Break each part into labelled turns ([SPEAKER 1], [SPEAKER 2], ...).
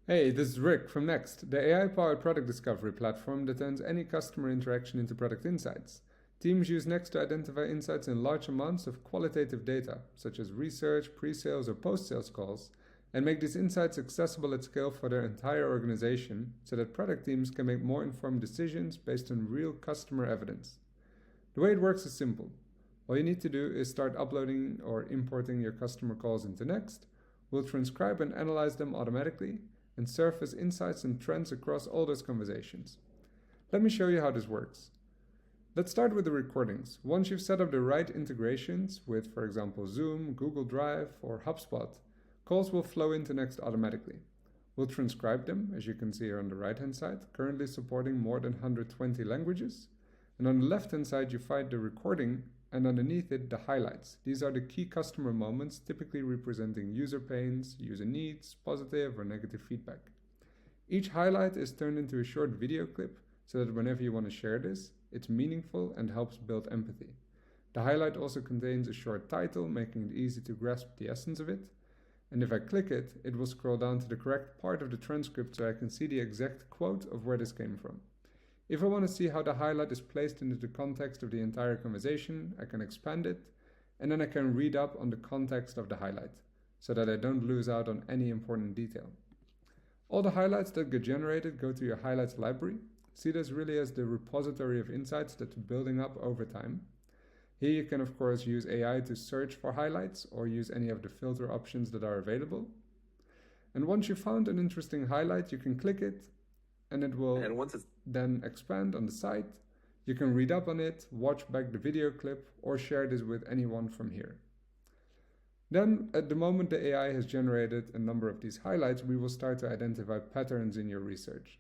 [SPEAKER 1] Hey, this is Rick from Next, the AI-powered product discovery platform that turns any customer interaction into product insights. Teams use Next to identify insights in large amounts of qualitative data, such as research, pre-sales, or post-sales calls, and make these insights accessible at scale for their entire organization so that product teams can make more informed decisions based on real customer evidence. The way it works is simple. All you need to do is start uploading or importing your customer calls into Next. We'll transcribe and analyze them automatically and surface insights and trends across all those conversations. Let me show you how this works. Let's start with the recordings. Once you've set up the right integrations with, for example, Zoom, Google Drive, or HubSpot, calls will flow into Next automatically. We'll transcribe them, as you can see here on the right-hand side, currently supporting more than 120 languages. And on the left-hand side, you find the recording, and underneath it, the highlights. These are the key customer moments, typically representing user pains, user needs, positive or negative feedback. Each highlight is turned into a short video clip so that whenever you want to share this, it's meaningful and helps build empathy. The highlight also contains a short title, making it easy to grasp the essence of it. And if I click it, it will scroll down to the correct part of the transcript so I can see the exact quote of where this came from. If I want to see how the highlight is placed into the context of the entire conversation, I can expand it, and then I can read up on the context of the highlight, so that I don't lose out on any important detail. All the highlights that get generated go to your highlights library. See this really as the repository of insights that's building up over time. Here you can of course use AI to search for highlights or use any of the filter options that are available. And once you've found an interesting highlight, you can click it, and it will then expand on the site. You can read up on it, watch back the video clip, or share this with anyone from here. Then, at the moment the AI has generated a number of these highlights, we will start to identify patterns in your research.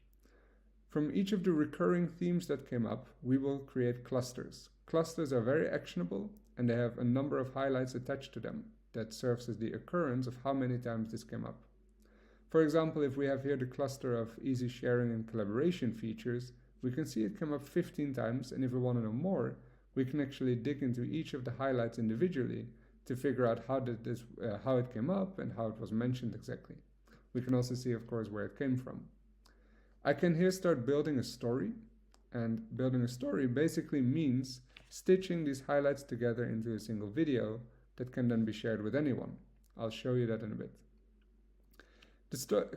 [SPEAKER 1] From each of the recurring themes that came up, we will create clusters. Clusters are very actionable, and they have a number of highlights attached to them that serves as the occurrence of how many times this came up. For example, if we have here the cluster of easy sharing and collaboration features, we can see it come up 15 times, and if we want to know more, we can actually dig into each of the highlights individually to figure out how it came up and how it was mentioned exactly. We can also see, of course, where it came from. I can here start building a story, and building a story basically means stitching these highlights together into a single video that can then be shared with anyone. I'll show you that in a bit.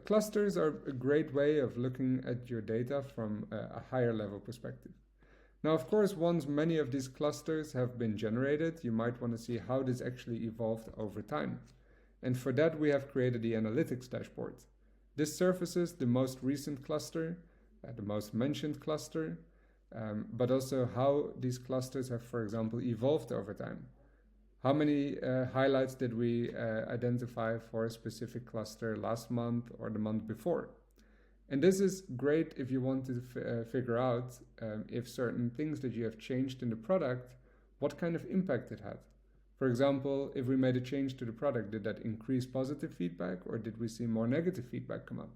[SPEAKER 1] Clusters are a great way of looking at your data from a higher level perspective. Now, of course, once many of these clusters have been generated, you might want to see how this actually evolved over time. And for that, we have created the analytics dashboard. This surfaces the most recent cluster, the most mentioned cluster, but also how these clusters have, for example, evolved over time. How many highlights did we identify for a specific cluster last month or the month before? And this is great if you want to figure out if certain things that you have changed in the product, what kind of impact it had. For example, if we made a change to the product, did that increase positive feedback or did we see more negative feedback come up?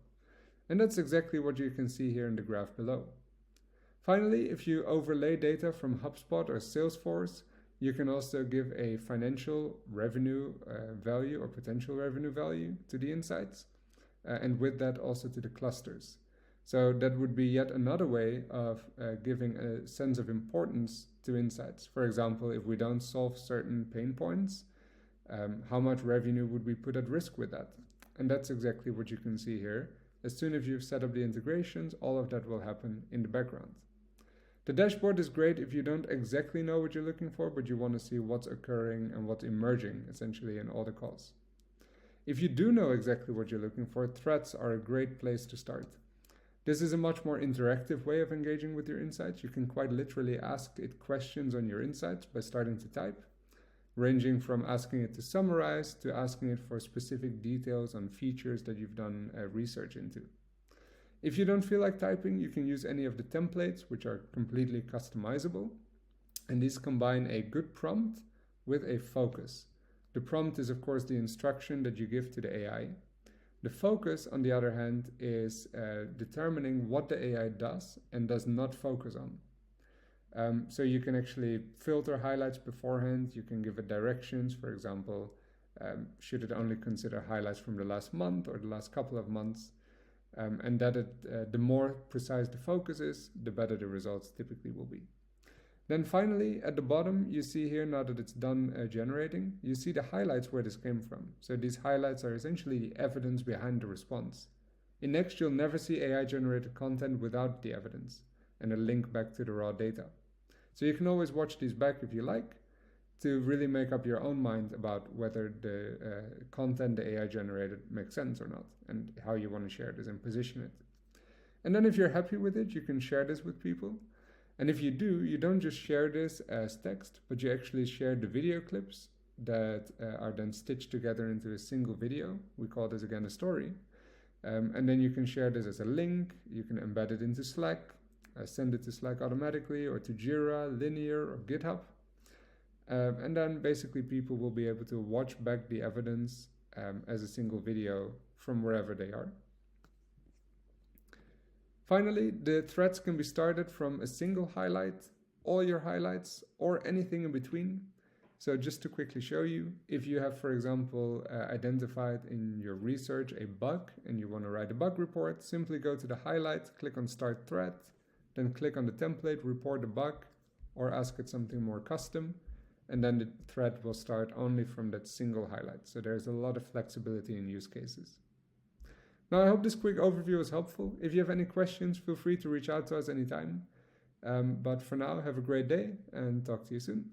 [SPEAKER 1] And that's exactly what you can see here in the graph below. Finally, if you overlay data from HubSpot or Salesforce, you can also give a financial revenue value or potential revenue value to the insights, and with that also to the clusters. So that would be yet another way of giving a sense of importance to insights. For example, if we don't solve certain pain points, how much revenue would we put at risk with that? And that's exactly what you can see here. As soon as you've set up the integrations, all of that will happen in the background. The dashboard is great if you don't exactly know what you're looking for, but you want to see what's occurring and what's emerging, essentially, in all the calls. If you do know exactly what you're looking for, threads are a great place to start. This is a much more interactive way of engaging with your insights. You can quite literally ask it questions on your insights by starting to type, ranging from asking it to summarize to asking it for specific details on features that you've done research into. If you don't feel like typing, you can use any of the templates, which are completely customizable. And these combine a good prompt with a focus. The prompt is, of course, the instruction that you give to the AI. The focus, on the other hand, is determining what the AI does and does not focus on. So you can actually filter highlights beforehand. You can give it directions. For example, should it only consider highlights from the last month or the last couple of months? and that the more precise the focus is, the better the results typically will be. Then finally, at the bottom, you see here, now that it's done generating, you see the highlights where this came from. So these highlights are essentially the evidence behind the response. In Next, you'll never see AI-generated content without the evidence and a link back to the raw data. So you can always watch these back if you like, to really make up your own mind about whether the content the AI generated makes sense or not, and how you want to share this and position it. And then if you're happy with it, you can share this with people. And if you do, you don't just share this as text, but you actually share the video clips that are then stitched together into a single video. We call this again a story. And then you can share this as a link. You can embed it into Slack, send it to Slack automatically, or to Jira, Linear, or GitHub. And then basically people will be able to watch back the evidence as a single video from wherever they are. Finally, the threads can be started from a single highlight, all your highlights, or anything in between. So just to quickly show you, if you have, for example, identified in your research a bug and you want to write a bug report, simply go to the highlight, click on Start Thread, then click on the template, report the bug, or ask it something more custom, and then the thread will start only from that single highlight. So there's a lot of flexibility in use cases. Now, I hope this quick overview was helpful. If you have any questions, feel free to reach out to us anytime. But for now, have a great day and talk to you soon.